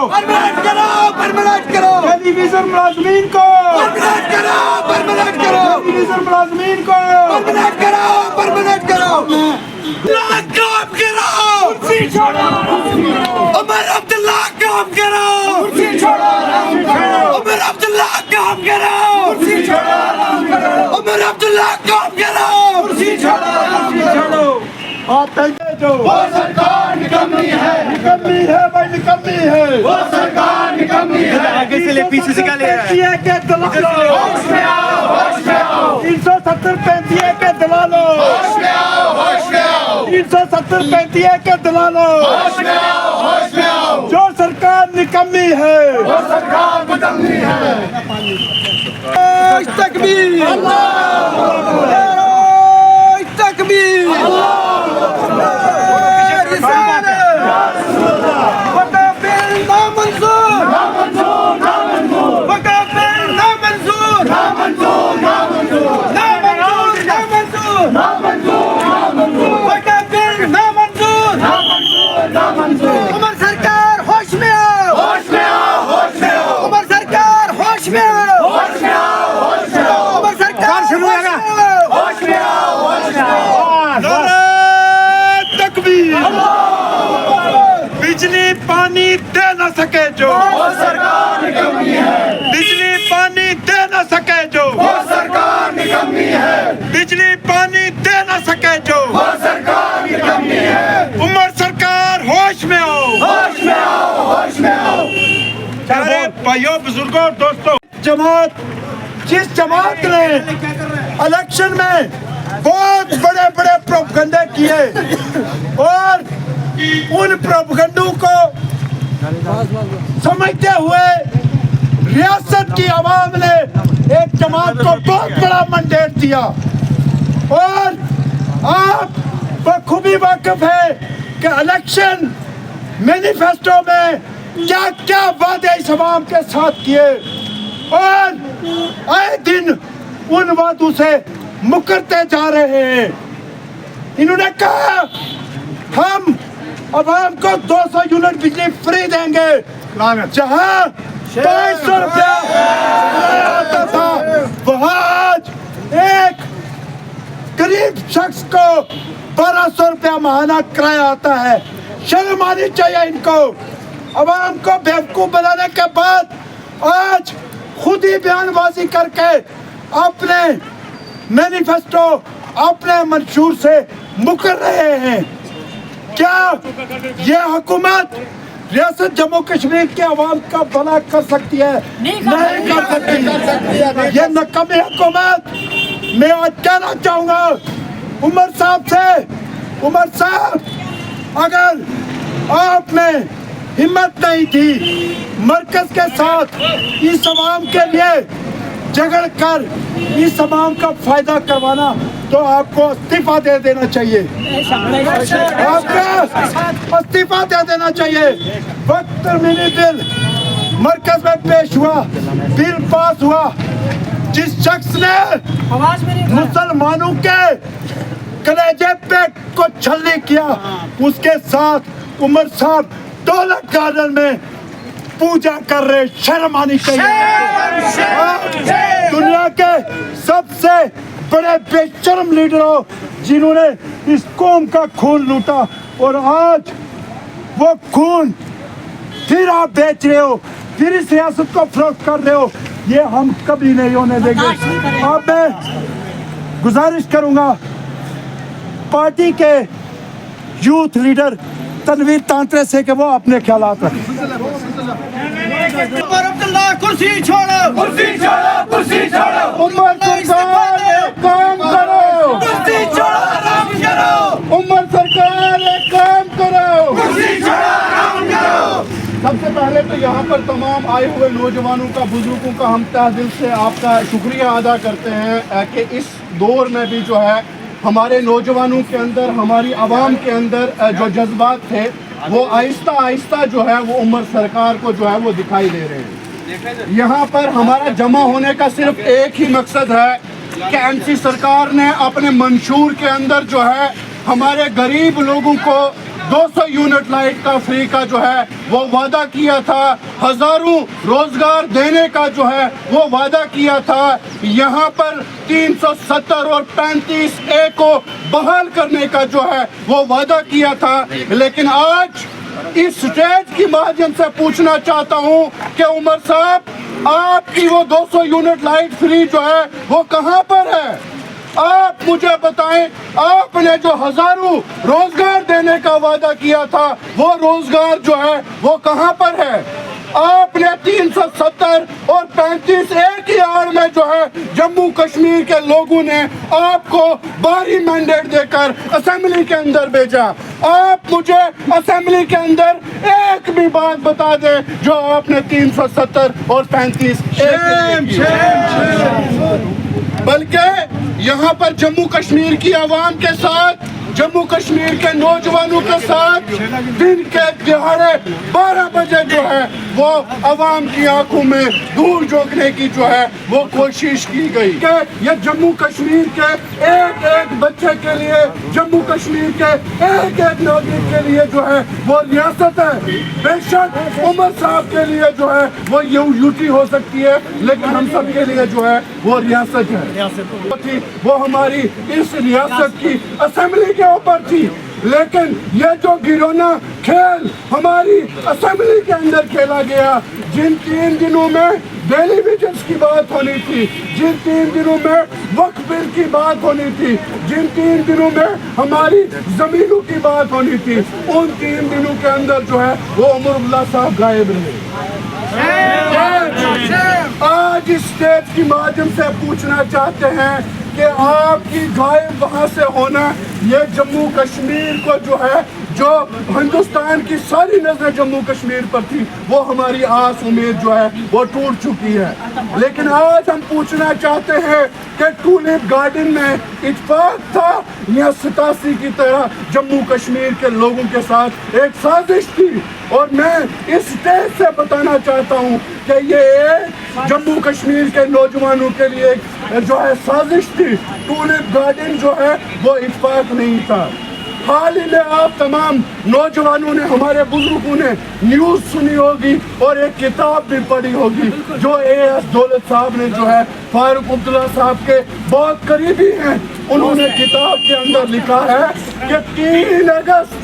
Permanent करो, permanent करो, television मुलाजमीन को परमानेंट करो, परमानेंट करो, टेलीविजन मुलाजमीन को परमानेंट करो, परमानेंट करो, काम करो, कुर्सी छोड़ो, उमर अब्दुल्ला काम करो, कुर्सी छोड़ो, उमर अब्दुल्ला काम करो, कुर्सी छोड़ो, उमर अब्दुल्ला काम करो, कुर्सी छोड़ो। आप कहते जो वो सरकार निकम्मी है भाई, निकम्मी है। वो सरकार निकम्मी है आगे से ले, पीछे से क्या ले रहा है? के दलालो, होश में आओ, होश में आओ, 370-35 के दलालो, होश में आओ, होश में आओ, 370-35 के दलालो, होश में आओ, होश में आओ, जो सरकार निकम्मी है। वो सरकार निकम्मी है। तकबीर, तकबीर, उमर सरकार होश में आओ, होश में आओ, होश में आओ, उमर सरकार होश में आओ, होश में आओ, होश में आओ, उमर सरकार शुरू होश होगा। में आओ। होश में आओ, होश में आओ। तकबीर, बिजली पानी दे न सके जो, वो सरकार निकम्मी है, बिजली पानी दे न सके जो, वो सरकार निकम्मी है, बिजली पानी दे न सके जो, वो सरकार निकम्मी है। उमर सरकार होश में आओ। होश में आओ, होश में आओ। प्यारे भाइयों, बुजुर्गों, दोस्तों, जिस जमात ने इलेक्शन में बहुत बड़े बड़े प्रोपगंडे किए और उन प्रोपगंडों को समझते हुए रियासत की आवाम ने एक जमात को बहुत बड़ा मंडेट दिया और आप बखूबी वाकिफ है कि इलेक्शन मैनिफेस्टो में क्या क्या वादे इस आवाम के साथ किए और आए दिन उन वादों से मुकरते जा रहे हैं। इन्होंने कहा हम आवाम को 200 यूनिट बिजली फ्री देंगे, जहां 500 रुपया आता था वहां आज एक गरीब शख्स को 1200 रुपया महाना किराया आता है। शर्म आनी चाहिए इनको। आवाम को बेवकूफ बनाने के बाद आज खुद ही बयानबाजी करके अपने मैनिफेस्टो, अपने मंशूर से मुकर रहे हैं। क्या ये हुकूमत रियासत जम्मू कश्मीर के अवाम का भला कर सकती है? नहीं कर सकती। ये नकामी हुकूमत। मैं आज कहना चाहूँगा उमर साहब से, उमर साहब, अगर आप में हिम्मत नहीं थी मरकज के साथ इस अवाम के लिए झगड़ कर इस अवाम का फायदा करवाना, तो आपको इस्तीफा दे देना चाहिए। आपको इस्तीफा दे देना चाहिए। वक्त तरमीमी बिल मरकज में पेश हुआ, बिल पास हुआ। जिस शख्स ने मुसलमानों के कलेजे पे को छलनी किया, उसके साथ उमर साहब दौलत गार्डन में पूजा कर रहे। शर्म आनी चाहिए। दुनिया के सबसे बड़े बेशर्म लीडर हो जिन्होंने इस कौम का खून लूटा और आज वो खून फिर आप बेच रहे हो, फिर इस रियासत को फरोख्त कर रहे हो। ये हम कभी नहीं होने देंगे। अब मैं गुजारिश करूंगा पार्टी के यूथ लीडर तनवीर तांतरे से कि वो अपने ख्यालात रखें। उमर अब्दुल्ला कुर्सी छोड़ो, कुर्सी छोड़ो, कुर्सी छोड़ो, उमर सरकार एक काम करो, कुर्सी छोड़ो, आराम करो, उमर सरकार एक काम करो, कुर्सी छोड़ो, आराम करो। सबसे पहले तो यहाँ पर तमाम आए हुए नौजवानों का, बुजुर्गों का हम तहे दिल से आपका शुक्रिया अदा करते हैं कि इस दौर में भी जो है हमारे नौजवानों के अंदर, हमारी आवाम के अंदर जो जज्बात थे वो आहिस्ता आहिस्ता जो है वो उमर सरकार को जो है वो दिखाई दे रहे हैं। यहाँ पर हमारा जमा होने का सिर्फ एक ही मकसद है कि एमसी सरकार ने अपने मंशूर के अंदर जो है हमारे गरीब लोगों को 200 यूनिट लाइट का फ्री का जो है वो वादा किया था, हजारों रोजगार देने का जो है वो वादा किया था, यहाँ पर 370 और 35A को बहाल करने का जो है वो वादा किया था। लेकिन आज इस स्टेज के माध्यम से पूछना चाहता हूँ कि उमर साहब, आपकी वो 200 यूनिट लाइट फ्री जो है वो कहाँ पर है? आप मुझे बताएं, आपने जो हजारों रोजगार देने का वादा किया था वो रोजगार जो है वो कहाँ पर है? आपने 370 और 35A की आड़ में जो है जम्मू कश्मीर के लोगों ने आपको बाहरी मैंडेट देकर असेंबली के अंदर भेजा। आप मुझे असेंबली के अंदर एक भी बात बता दें जो आपने 370 और 35A बल्कि यहाँ पर जम्मू कश्मीर की आवाम के साथ, जम्मू कश्मीर के नौजवानों के साथ दिन के दिहाड़े 12 बजे जो है वो आवाम की आंखों में धूल झोंकने की जो है वो कोशिश की गई कि ये जम्मू कश्मीर के एक एक बच्चे के लिए, जम्मू कश्मीर के एक एक नागरिक के लिए जो है वो रियासत है। बेशक उमर साहब के लिए जो है वो यूटी हो सकती है, लेकिन हम सब के लिए जो है वो रियासत है। वो हमारी इस रियासत की असेंबली के ऊपर थी, लेकिन ये जो गिरोना खेल हमारी असेंबली के अंदर खेला गया, जिन 3 दिनों में डेली विजिट्स की बात होनी थी, जिन 3 दिनों में वक्फ बिल की बात होनी थी, जिन 3 दिनों में हमारी जमीनों की बात होनी थी, उन 3 दिनों के अंदर जो है वो उमरुल्लाह साहब गायब रहे। आज इस स्टेज के माध्यम से पूछना चाहते हैं कि आपकी गायब वहां से होना, ये जम्मू कश्मीर को जो है, जो हिंदुस्तान की सारी नजरें जम्मू कश्मीर पर थी, वो हमारी आस उम्मीद जो है वो टूट चुकी है। लेकिन आज हम पूछना चाहते हैं कि टूलिप गार्डन में इत्तेफाक था या 87 की तरह जम्मू कश्मीर के लोगों के साथ एक साजिश थी? और मैं इस स्टेज से बताना चाहता हूँ कि ये जम्मू कश्मीर के नौजवानों के लिए जो है साजिश थी। टूलिप गार्डन जो है वो इत्तेफाक नहीं था। हाल ही में आप तमाम नौजवानों ने, हमारे बुजुर्गों ने न्यूज़ सुनी होगी और एक किताब भी पढ़ी होगी जो AS दौलत साहब ने जो है फारूक अब्दुल्ला साहब के बहुत करीबी हैं। उन्होंने किताब के अंदर लिखा है कि 3 अगस्त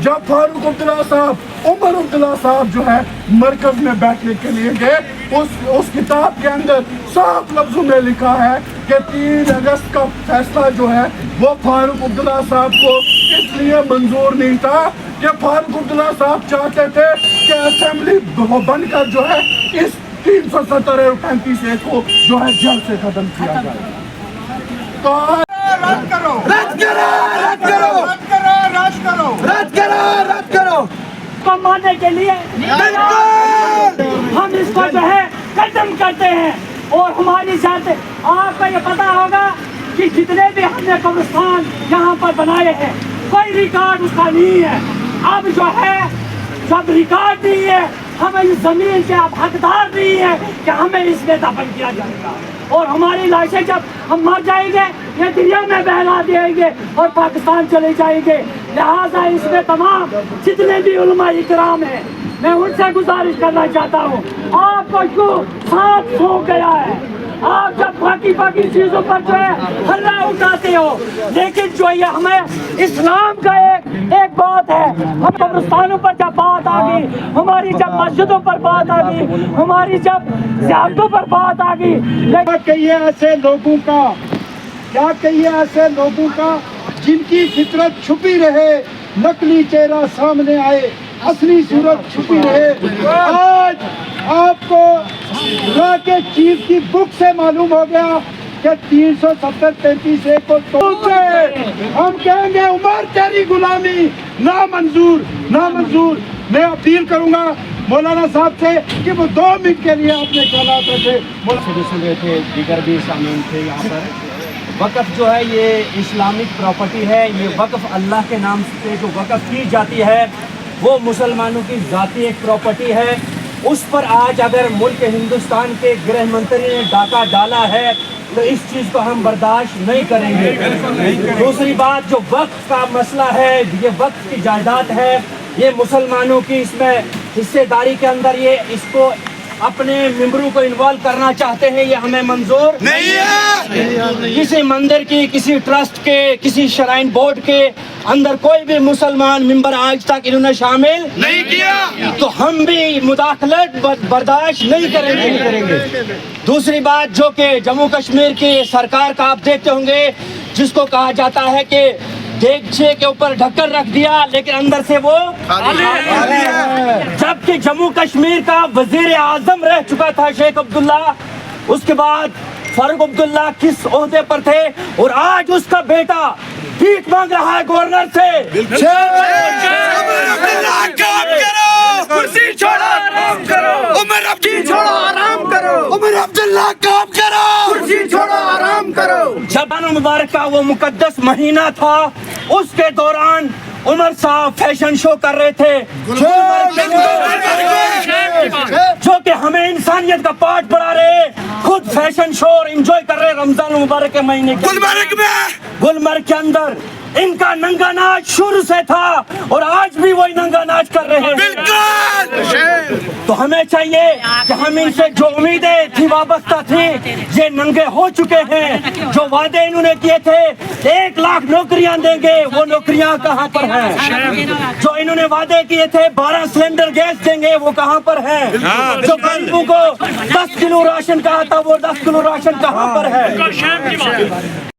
जब फारूक अब्दुल्ला साहब, उमर अब्दुल्ला साहब जो है मरकज में बैठने के लिए गए, उस किताब के अंदर साफ लफ्जों में लिखा है कि 3 अगस्त का फैसला जो है वो फारूक अब्दुल्ला साहब को इसलिए मंजूर नहीं था कि फारूक अब्दुल्ला साहब चाहते थे कि असेंबली बनकर जो है इस 370 और 35A को जो है जल्द से खत्म किया जाए। तो रद्द करो, रद्द करो, रद्द करो, रद्द करो, रद्द करो, रद्द करो, रद्द करो को मानने के लिए हम इसको जो है खत्म करते हैं। और हमारी साथ आपको ये पता होगा कि जितने भी हमने कब्रिस्तान यहाँ पर बनाए हैं, कोई रिकॉर्ड उसका नहीं है। अब जो है जब रिकॉर्ड नहीं है, हमें इस जमीन के अब हकदार नहीं है कि हमें इसमें दफन किया जाएगा। और हमारी लाशें जब हम मर जाएंगे, ये दुनिया में बहला देंगे और पाकिस्तान चले जाएंगे। लिहाजा इसमें तमाम जितने भी उलमा इकराम हैं, मैं उनसे गुजारिश करना चाहता हूँ, आपको क्यों साथ सो गया है? आप जब बाकी चीजों पर जो है हल्ला उठाते हो, लेकिन जो ये हमें इस्लाम का एक बात है, हम कब्रिस्तानों पर जब बात आ गई, हमारी जब मस्जिदों पर बात आ गई, हमारी जब ज़ियारतों पर बात आ गई, क्या कहिए ऐसे लोगों का, क्या कहिए ऐसे लोगों का जिनकी फितरत छुपी रहे, नकली चेहरा सामने आए, असली सूरत छुपी रहे। आज आपको अल्लाह के चीफ की बुक से मालूम हो गया कि 370-35A को तोड़ते, हम कहेंगे उमर तेरी गुलामी नामंजूर, नामंजूर। मैं अपील करूंगा मौलाना साहब से कि वो 2 मिनट के लिए अपने ख्यालात रखे। सुन रहे थे, दीगर भी शामिल थे यहाँ पर। वक़्फ़ जो है ये इस्लामिक प्रॉपर्टी है। ये वक़्फ़ अल्लाह के नाम से जो वक़्फ़ की जाती है वो मुसलमानों की ज़ाती एक प्रॉपर्टी है। उस पर आज अगर मुल्क हिंदुस्तान के गृह मंत्री ने डाका डाला है تو اس چیز کو ہم برداشت نہیں کریں گے. دوسری بات جو وقف کا مسئلہ ہے, یہ وقف کی جائیداد ہے, یہ مسلمانوں کی اس میں حصے داری کے اندر یہ اس کو اپنے ممبروں کو انوالو کرنا چاہتے ہیں, یہ ہمیں منظور نہیں ہے. کسی مندر کی, کسی ٹرسٹ کے, کسی شرائن بورڈ کے اندر کوئی بھی مسلمان ممبر آج تک انہوں نے شامل نہیں کیا, تو ہم بھی مداخلت برداشت نہیں کریں گے. دوسری بات جو کہ جموں کشمیر کی سرکار کا آپ دیکھتے ہوں گے, جس کو کہا جاتا ہے کہ دیگچے کے اوپر ڈھکن رکھ دیا لیکن اندر سے وہ خالی ہے. جبکہ جموں کشمیر کا وزیر اعظم رہ چکا تھا شیخ عبداللہ, اس کے بعد فاروق عبداللہ کس عہدے پر تھے, اور آج اس کا بیٹا بھیک مانگ رہا ہے گورنر سے. کرسی چھوڑو آرام کرو. عمر آرام کرو. عمر عبداللہ کام کرو. کرسی چھوڑو آرام کرو. شعبان مبارک کا وہ مقدس مہینہ تھا, اس کے دوران عمر صاحب فیشن شو کر رہے تھے, جو کہ ہمیں انسانیت کا پاٹ پڑھا رہے, خود فیشن شو اور انجوائے کر رہے رمضان مبارک کے مہینے کے گلمرگ کے اندر. ان کا ننگا ناچ شروع سے تھا اور آج بھی وہی ننگا ناچ کر رہے ہیں. تو ہمیں چاہیے کہ ہم ان سے جو امیدیں تھی وابستہ تھی یہ ننگے ہو چکے ہیں. جو وعدے انہوں نے کیے تھے 1 لاکھ نوکریاں دیں گے, وہ نوکریاں کہاں پر ہیں؟ جو انہوں نے وعدے کیے تھے 12 سلنڈر گیس دیں گے, وہ کہاں پر ہیں؟ جو غریبوں کو 10 کلو راشن کہا تھا, وہ 10 کلو راشن کہاں پر ہے؟